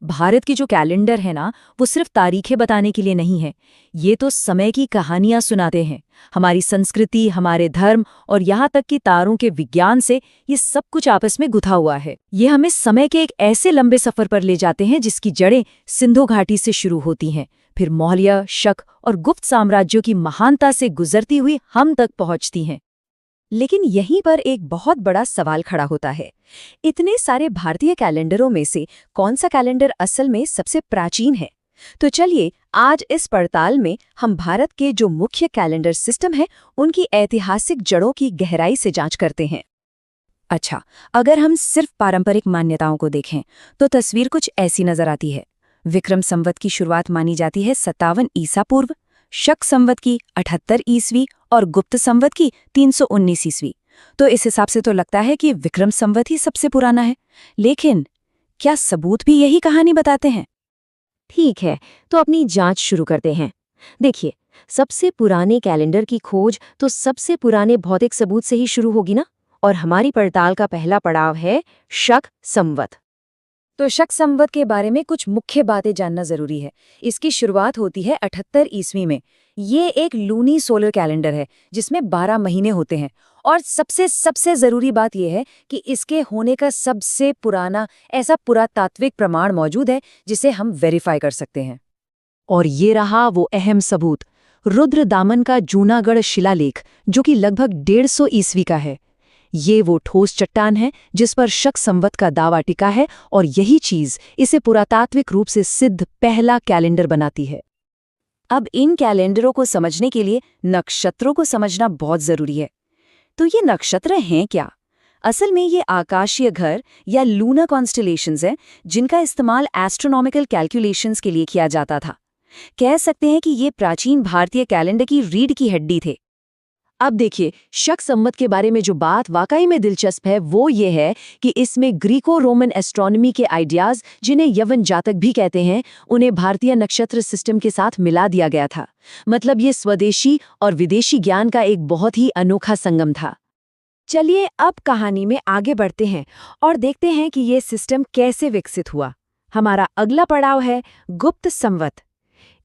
भारत की जो कैलेंडर है ना, वो सिर्फ तारीखें बताने के लिए नहीं है। ये तो समय की कहानियां सुनाते हैं। हमारी संस्कृति, हमारे धर्म और यहाँ तक कि तारों के विज्ञान से ये सब कुछ आपस में गुथा हुआ है। ये हमें समय के एक ऐसे लंबे सफर पर ले जाते हैं जिसकी जड़ें सिंधु घाटी से शुरू होती हैं, फिर मौर्य, शक और गुप्त साम्राज्यों की महानता से गुजरती हुई हम तक पहुंचती हैं। लेकिन यहीं पर एक बहुत बड़ा सवाल खड़ा होता है। इतने सारे भारतीय कैलेंडरों में से कौन सा कैलेंडर असल में सबसे प्राचीन है? तो चलिए आज इस पड़ताल में हम भारत के जो मुख्य कैलेंडर सिस्टम हैं, उनकी ऐतिहासिक जड़ों की गहराई से जांच करते हैं। अच्छा, अगर हम सिर्फ पारंपरिक मान्यताओं को देखें तो तस्वीर कुछ ऐसी नजर आती है। विक्रम संवत की शुरुआत मानी जाती है 57 ईसा पूर्व, शक संवत की 78 ईस्वी और गुप्त संवत की 319 ईस्वी। तो इस हिसाब से तो लगता है कि विक्रम संवत ही सबसे पुराना है। लेकिन क्या सबूत भी यही कहानी बताते हैं? ठीक है, तो अपनी जांच शुरू करते हैं। देखिए, सबसे पुराने कैलेंडर की खोज तो सबसे पुराने भौतिक सबूत से ही शुरू होगी ना। और हमारी पड़ताल का पहला पड़ाव है शक संवत। तो शक संवत के बारे में कुछ मुख्य बातें जानना जरूरी है। इसकी शुरुआत होती है 78 ईस्वी में। ये एक लूनी सोलर कैलेंडर है जिसमें 12 महीने होते हैं। और सबसे जरूरी बात यह है कि इसके होने का सबसे पुराना ऐसा पुरातात्विक प्रमाण मौजूद है जिसे हम वेरीफाई कर सकते हैं। और ये रहा वो अहम सबूत, रुद्रदामन का जूनागढ़ शिलालेख, जो कि लगभग 150 ईस्वी का है। ये वो ठोस चट्टान है जिस पर शक संवत का दावा टिका है और यही चीज इसे पुरातात्विक रूप से सिद्ध पहला कैलेंडर बनाती है। अब इन कैलेंडरों को समझने के लिए नक्षत्रों को समझना बहुत जरूरी है। तो ये नक्षत्र हैं क्या? असल में ये आकाशीय घर या लूनर कॉन्स्टलेशंस हैं जिनका इस्तेमाल एस्ट्रोनॉमिकल कैलकुलेशंस के लिए किया जाता था। कह सकते हैं कि ये प्राचीन भारतीय कैलेंडर की रीढ़ की हड्डी थे। अब देखिए, शक संवत के बारे में जो बात वाकई में दिलचस्प है वो ये है कि इसमें ग्रीको रोमन एस्ट्रोनॉमी के आइडियाज, जिन्हें यवन जातक भी कहते हैं, उन्हें भारतीय नक्षत्र सिस्टम के साथ मिला दिया गया था। मतलब ये स्वदेशी और विदेशी ज्ञान का एक बहुत ही अनोखा संगम था। चलिए अब कहानी में आगे बढ़ते हैं और देखते हैं कि ये सिस्टम कैसे विकसित हुआ। हमारा अगला पड़ाव है गुप्त संवत।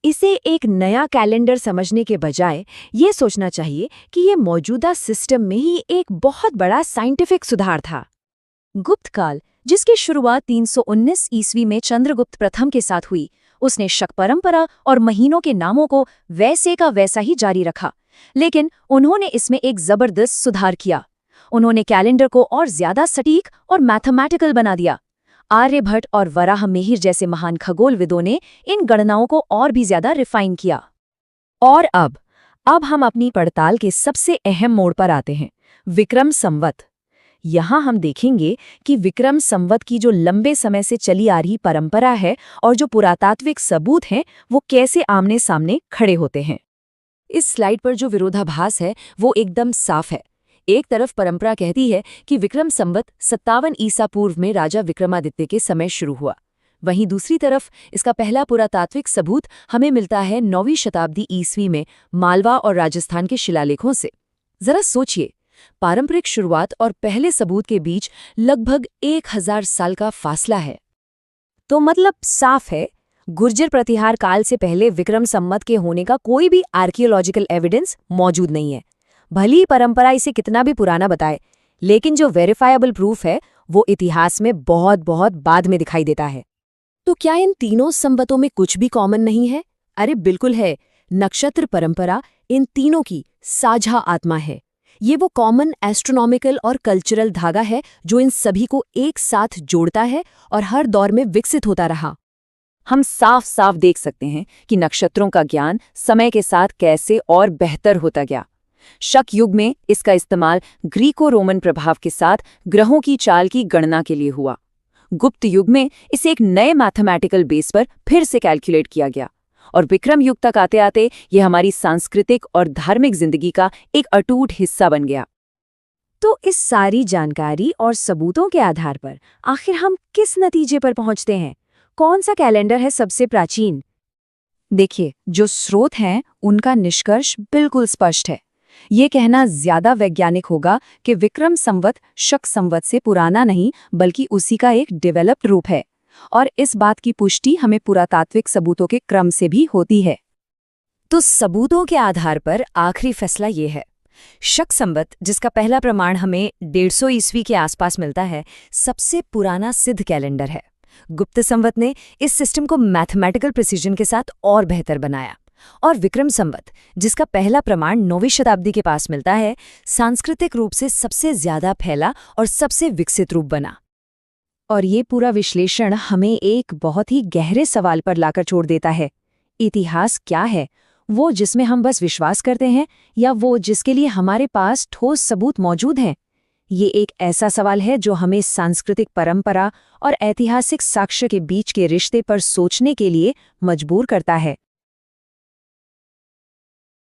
इसे एक नया कैलेंडर समझने के बजाय ये सोचना चाहिए कि ये मौजूदा सिस्टम में ही एक बहुत बड़ा साइंटिफिक सुधार था। गुप्त काल, जिसकी शुरुआत 319 ईस्वी में चंद्रगुप्त प्रथम के साथ हुई, उसने शक परंपरा और महीनों के नामों को वैसे का वैसा ही जारी रखा। लेकिन उन्होंने इसमें एक जबरदस्त सुधार किया। उन्होंने कैलेंडर को और ज्यादा सटीक और मैथमेटिकल बना दिया। आर्यभट्ट और वराहमिहिर जैसे महान खगोलविदों ने इन गणनाओं को और भी ज्यादा रिफाइन किया। और अब हम अपनी पड़ताल के सबसे अहम मोड़ पर आते हैं, विक्रम संवत। यहाँ हम देखेंगे कि विक्रम संवत की जो लंबे समय से चली आ रही परंपरा है और जो पुरातात्विक सबूत हैं, वो कैसे आमने सामने खड़े होते हैं। इस स्लाइड पर जो विरोधाभास है वो एकदम साफ है। एक तरफ परंपरा कहती है कि विक्रम संवत 57 ईसा पूर्व में राजा विक्रमादित्य के समय शुरू हुआ। वहीं दूसरी तरफ इसका पहला पुरातात्विक सबूत हमें मिलता है 9वीं शताब्दी ईस्वी में मालवा और राजस्थान के शिलालेखों से। जरा सोचिए, पारंपरिक शुरुआत और पहले सबूत के बीच लगभग 1000 साल का फासला है। तो मतलब साफ है, गुर्जर प्रतिहार काल से पहले विक्रम संवत के होने का कोई भी आर्कियोलॉजिकल एविडेंस मौजूद नहीं है। भली परंपरा इसे कितना भी पुराना बताए, लेकिन जो वेरीफाइबल प्रूफ है वो इतिहास में बहुत बहुत बाद में दिखाई देता है। तो क्या इन तीनों संवतों में कुछ भी कॉमन नहीं है? अरे बिल्कुल है। नक्षत्र परंपरा इन तीनों की साझा आत्मा है। ये वो कॉमन एस्ट्रोनॉमिकल और कल्चरल धागा है जो इन सभी को एक साथ जोड़ता है और हर दौर में विकसित होता रहा। हम साफ साफ देख सकते हैं कि नक्षत्रों का ज्ञान समय के साथ कैसे और बेहतर होता गया। शक युग में इसका इस्तेमाल ग्रीको रोमन प्रभाव के साथ ग्रहों की चाल की गणना के लिए हुआ। गुप्त युग में इसे एक नए मैथमेटिकल बेस पर फिर से कैलकुलेट किया गया। और विक्रम युग तक आते आते यह हमारी सांस्कृतिक और धार्मिक जिंदगी का एक अटूट हिस्सा बन गया। तो इस सारी जानकारी और सबूतों के आधार पर आखिर हम किस नतीजे पर पहुंचते हैं? कौन सा कैलेंडर है सबसे प्राचीन? देखिए, जो स्रोत हैं उनका निष्कर्ष बिल्कुल स्पष्ट है। ये कहना ज्यादा वैज्ञानिक होगा कि विक्रम संवत शक संवत से पुराना नहीं बल्कि उसी का एक डेवलप्ड रूप है। और इस बात की पुष्टि हमें पुरातात्विक सबूतों के क्रम से भी होती है। तो सबूतों के आधार पर आखिरी फैसला ये है, शक संवत, जिसका पहला प्रमाण हमें 150 ईस्वी के आसपास मिलता है, सबसे पुराना सिद्ध कैलेंडर है। गुप्त संवत ने इस सिस्टम को मैथमेटिकल प्रिसीजन के साथ और बेहतर बनाया। और विक्रम संवत, जिसका पहला प्रमाण 9वीं शताब्दी के पास मिलता है, सांस्कृतिक रूप से सबसे ज्यादा फैला और सबसे विकसित रूप बना। और ये पूरा विश्लेषण हमें एक बहुत ही गहरे सवाल पर लाकर छोड़ देता है। इतिहास क्या है? वो जिसमें हम बस विश्वास करते हैं, या वो जिसके लिए हमारे पास ठोस सबूत मौजूद हैं? ये एक ऐसा सवाल है जो हमें सांस्कृतिक परंपरा और ऐतिहासिक साक्ष्य के बीच के रिश्ते पर सोचने के लिए मजबूर करता है।